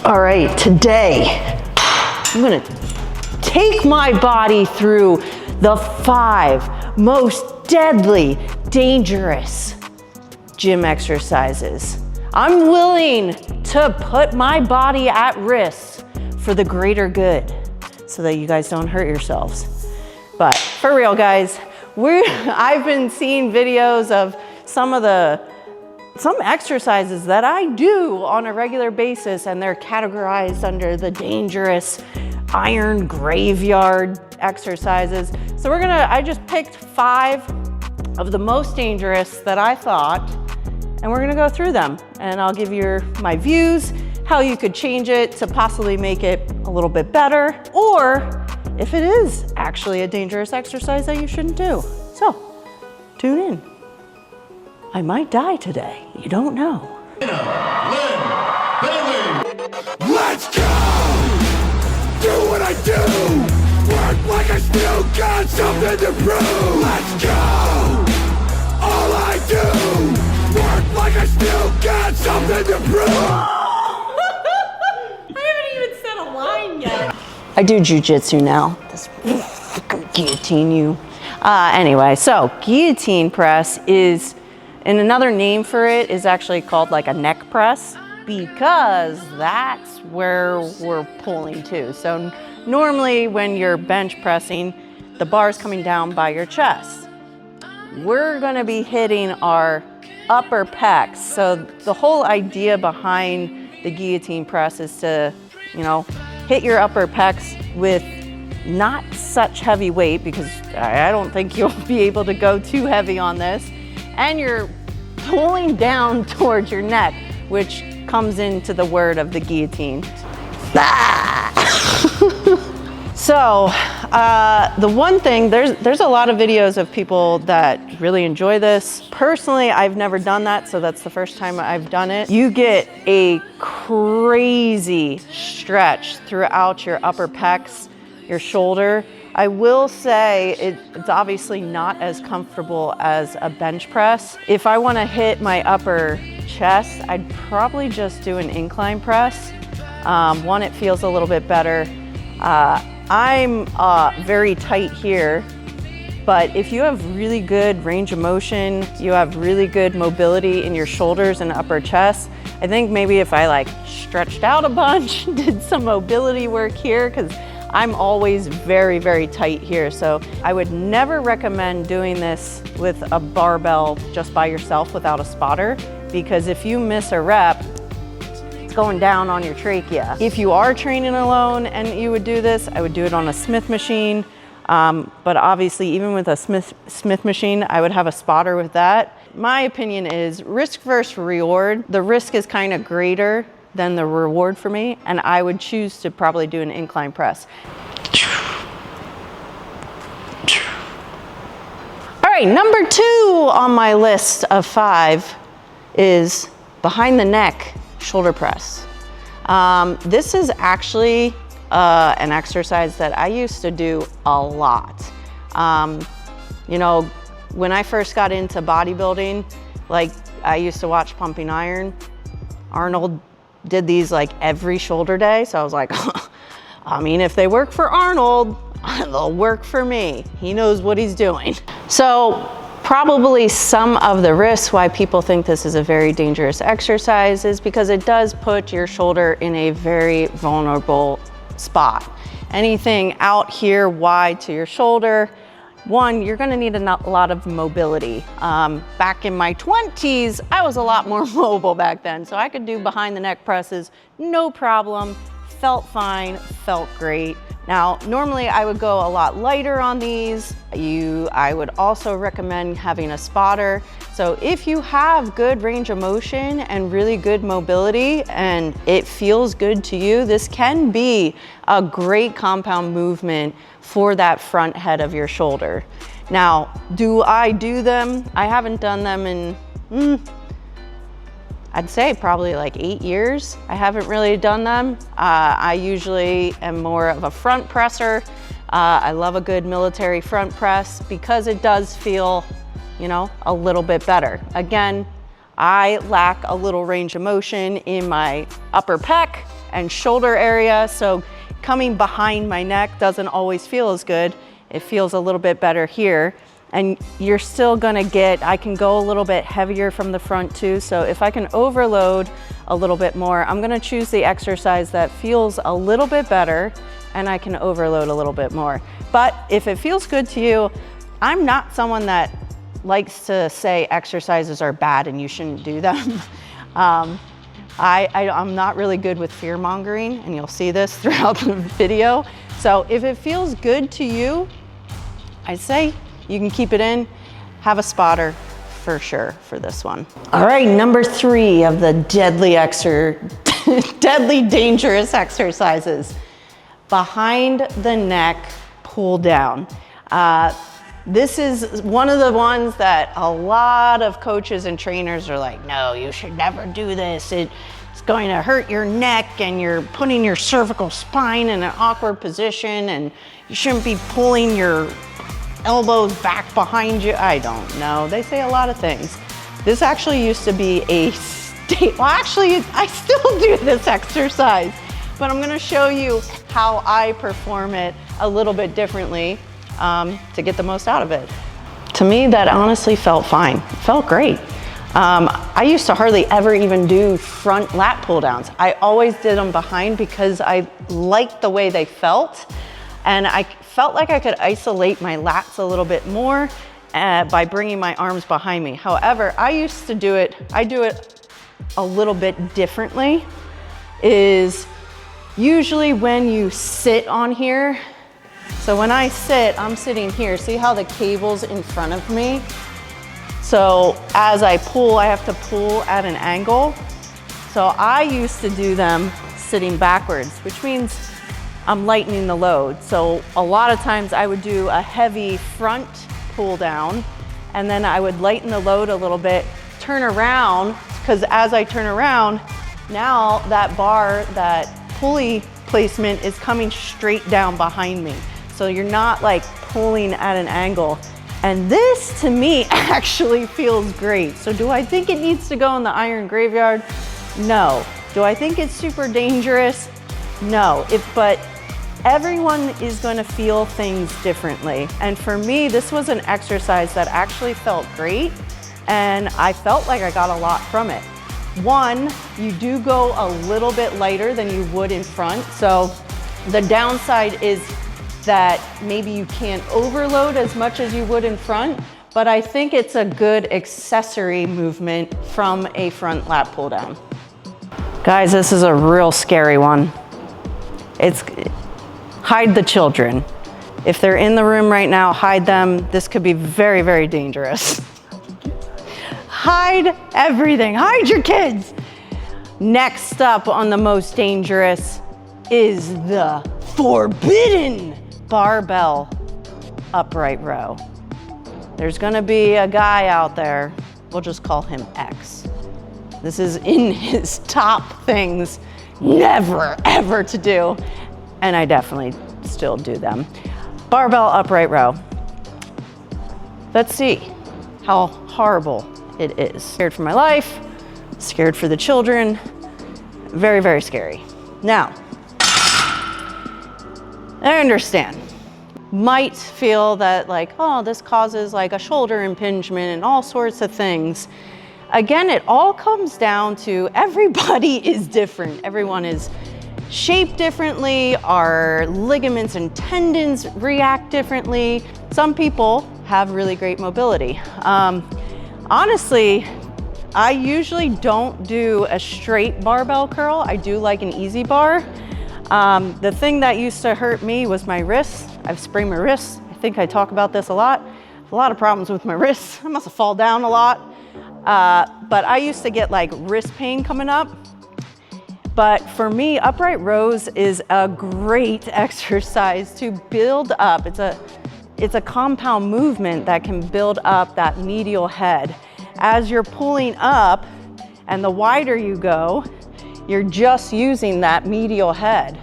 All right, today I'm gonna take my body through the 5 most deadly, dangerous gym exercises. I'm willing to put my body at risk for the greater good so that you guys don't hurt yourselves. But for real, guys, I've been seeing videos of some exercises that I do on a regular basis, and they're categorized under the dangerous iron graveyard exercises. So I just picked 5 of the most dangerous that I thought, and we're gonna go through them. And I'll give you my views, how you could change it to possibly make it a little bit better, or if it is actually a dangerous exercise that you shouldn't do. So, tune in. I might die today. You don't know. Let's go! Do what I do! Work like I still got something to prove! Let's go! All I do! Work like I still got something to prove! I haven't even said a line yet. I do jujitsu now. This guillotine you. Anyway, so guillotine press is, and another name for it is actually called like a neck press, because that's where we're pulling to. So normally when you're bench pressing, the bar's coming down by your chest. We're gonna be hitting our upper pecs. So the whole idea behind the guillotine press is to, hit your upper pecs with not such heavy weight, because I don't think you'll be able to go too heavy on this. And you're pulling down towards your neck, which comes into the word of the guillotine. So the one thing, there's a lot of videos of people that really enjoy this. Personally, I've never done that, so that's the first time I've done it. You get a crazy stretch throughout your upper pecs, your shoulder. I will say it's obviously not as comfortable as a bench press. If I want to hit my upper chest, I'd probably just do an incline press. One, it feels a little bit better. I'm very tight here, but if you have really good range of motion, you have really good mobility in your shoulders and upper chest, I think maybe if I stretched out a bunch, did some mobility work here, because I'm always very, very tight here. So I would never recommend doing this with a barbell just by yourself without a spotter, because if you miss a rep, it's going down on your trachea. If you are training alone and you would do this, I would do it on a Smith machine. But obviously, even with a Smith machine, I would have a spotter with that. My opinion is risk versus reward. The risk is kind of greater than the reward for me, and I would choose to probably do an incline press. All right, number 2 on my list of 5 is behind the neck shoulder press. This is actually an exercise that I used to do a lot. When I first got into bodybuilding, I used to watch Pumping Iron. Arnold did these every shoulder day. So I was like, I mean, if they work for Arnold, they'll work for me. He knows what he's doing. So probably some of the risks why people think this is a very dangerous exercise is because it does put your shoulder in a very vulnerable spot. Anything out here wide to your shoulder, one, you're gonna need a lot of mobility. Back in my 20s, I was a lot more mobile back then, so I could do behind the neck presses, no problem, felt fine, felt great. Now, normally I would go a lot lighter on these. I would also recommend having a spotter. So if you have good range of motion and really good mobility and it feels good to you, this can be a great compound movement for that front head of your shoulder. Now, do I do them? I haven't done them in, I'd say probably 8 years. I haven't really done them. I usually am more of a front presser. I love a good military front press because it does feel, a little bit better. Again, I lack a little range of motion in my upper pec and shoulder area. So coming behind my neck doesn't always feel as good. It feels a little bit better here. And you're still gonna get, I can go a little bit heavier from the front too. So if I can overload a little bit more, I'm gonna choose the exercise that feels a little bit better and I can overload a little bit more. But if it feels good to you, I'm not someone that likes to say exercises are bad and you shouldn't do them. I'm not really good with fear mongering, and you'll see this throughout the video. So if it feels good to you, I say you can keep it in, have a spotter for sure for this one. All right, number 3 of the deadly dangerous exercises. Behind the neck pull down. This is one of the ones that a lot of coaches and trainers are like, no, you should never do this. It's going to hurt your neck and you're putting your cervical spine in an awkward position and you shouldn't be pulling your elbows back behind you. I don't know. They say a lot of things. This actually used to be well, actually, I still do this exercise, but I'm gonna show you how I perform it a little bit differently to get the most out of it. To me, that honestly felt fine. It felt great. I used to hardly ever even do front lat pull downs. I always did them behind because I liked the way they felt. And I felt like I could isolate my lats a little bit more by bringing my arms behind me. However, I used to do it, I do it a little bit differently, is usually when you sit on here. So when I sit, I'm sitting here. See how the cable's in front of me? So as I pull, I have to pull at an angle. So I used to do them sitting backwards, which means I'm lightening the load. So a lot of times I would do a heavy front pull down and then I would lighten the load a little bit, turn around, because as I turn around, now that bar, that pulley placement is coming straight down behind me. So you're not like pulling at an angle. And this to me actually feels great. So do I think it needs to go in the iron graveyard? No. Do I think it's super dangerous? No. But everyone is going to feel things differently. And for me, this was an exercise that actually felt great. And I felt like I got a lot from it. One, you do go a little bit lighter than you would in front. So the downside is that maybe you can't overload as much as you would in front, but I think it's a good accessory movement from a front lat pull down. Guys, this is a real scary one. Hide the children. If they're in the room right now, hide them. This could be very, very dangerous. Hide everything, hide your kids. Next up on the most dangerous is the forbidden barbell upright row. There's gonna be a guy out there, we'll just call him X. This is in his top things never ever to do, and I definitely still do them. Barbell upright row. Let's see how horrible it is. Scared for my life, scared for the children, very, very scary. Now, I understand. Might feel that like, oh, this causes like a shoulder impingement and all sorts of things. Again, it all comes down to everybody is different. Everyone is shaped differently. Our ligaments and tendons react differently. Some people have really great mobility. Honestly, I usually don't do a straight barbell curl. I do like an easy bar. The thing that used to hurt me was my wrists. I've sprained my wrists. I think I talk about this a lot. A lot of problems with my wrists. I must have fallen down a lot. But I used to get like wrist pain coming up. But for me, upright rows is a great exercise to build up. It's a compound movement that can build up that medial head. As you're pulling up, and the wider you go, you're just using that medial head.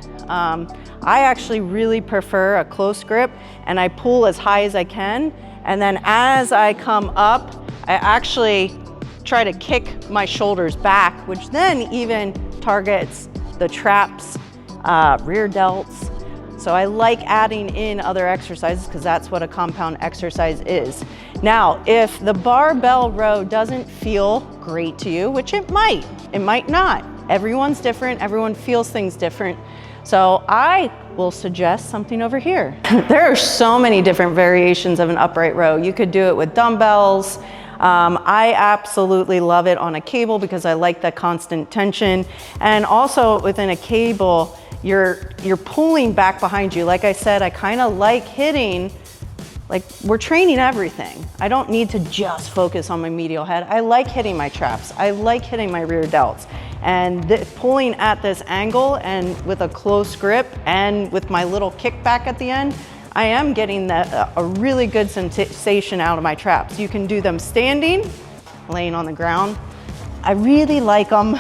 I actually really prefer a close grip, and I pull as high as I can. And then as I come up, I actually try to kick my shoulders back, which then even targets the traps, rear delts. So I like adding in other exercises because that's what a compound exercise is. Now, if the barbell row doesn't feel great to you, which it might not. Everyone's different, everyone feels things different. So I will suggest something over here. There are so many different variations of an upright row. You could do it with dumbbells. I absolutely love it on a cable because I like the constant tension. And also within a cable, you're pulling back behind you. Like I said, I kind of like hitting, like we're training everything. I don't need to just focus on my medial head. I like hitting my traps. I like hitting my rear delts. And pulling at this angle and with a close grip and with my little kickback at the end, I am getting a really good sensation out of my traps. You can do them standing, laying on the ground. I really like them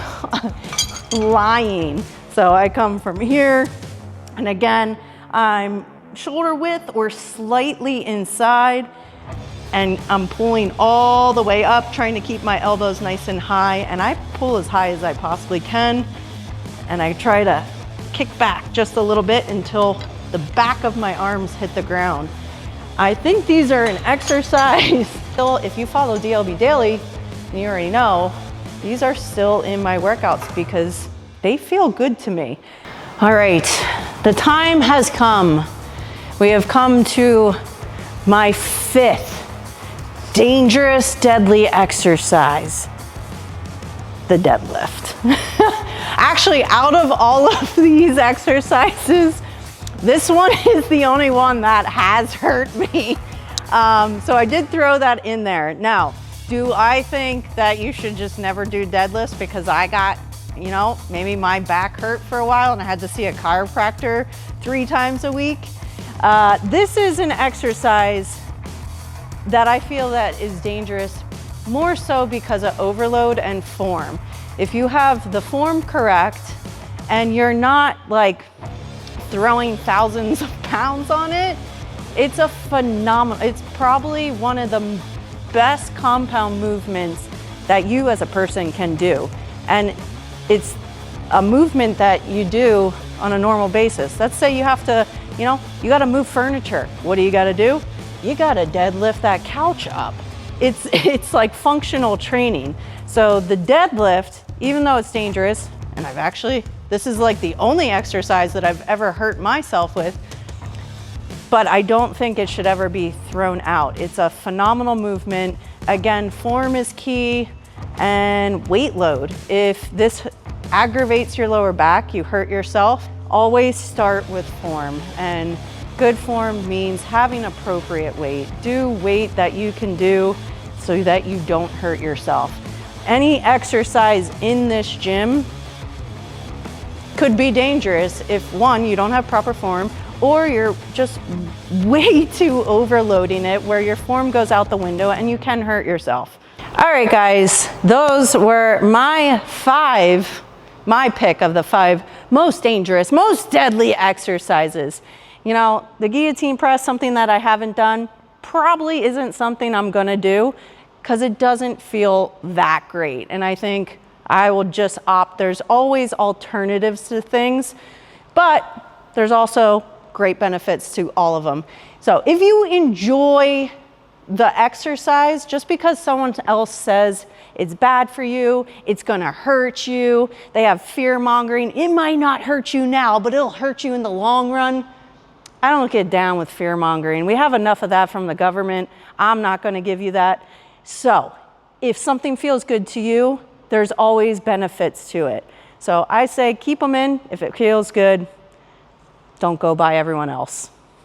lying. So I come from here, and again, I'm shoulder width or slightly inside, and I'm pulling all the way up, trying to keep my elbows nice and high, and I pull as high as I possibly can, and I try to kick back just a little bit until the back of my arms hit the ground. I think these are an exercise. Still, if you follow DLB Daily, and you already know, these are still in my workouts because they feel good to me. All right, the time has come. We have come to my 5th dangerous, deadly exercise, the deadlift. Actually, out of all of these exercises, this one is the only one that has hurt me. So I did throw that in there. Now, do I think that you should just never do deadlifts because I got, you know, maybe my back hurt for a while and I had to see a chiropractor 3 times a week? This is an exercise that I feel that is dangerous more so because of overload and form. If you have the form correct and you're not like throwing thousands of pounds on it, it's a phenomenal, it's probably one of the best compound movements that you as a person can do. And it's a movement that you do on a normal basis. Let's say you have to, you know, you gotta move furniture. What do? You gotta deadlift that couch up. It's like functional training. So the deadlift, even though it's dangerous, and this is like the only exercise that I've ever hurt myself with, but I don't think it should ever be thrown out. It's a phenomenal movement. Again, form is key and weight load. If this aggravates your lower back, you hurt yourself, always start with form. And good form means having appropriate weight. Do weight that you can do so that you don't hurt yourself. Any exercise in this gym could be dangerous if, one, you don't have proper form, or you're just way too overloading it where your form goes out the window and you can hurt yourself. All right, guys, those were my pick of the 5 most dangerous, most deadly exercises. You know, the guillotine press, something that I haven't done, probably isn't something I'm gonna do because it doesn't feel that great. And I think I will just opt, there's always alternatives to things, but there's also great benefits to all of them. So if you enjoy the exercise, just because someone else says it's bad for you, it's gonna hurt you, they have fear mongering, it might not hurt you now, but it'll hurt you in the long run. I don't get down with fear mongering. We have enough of that from the government. I'm not gonna give you that. So if something feels good to you, there's always benefits to it. So I say keep them in. If it feels good, don't go by everyone else.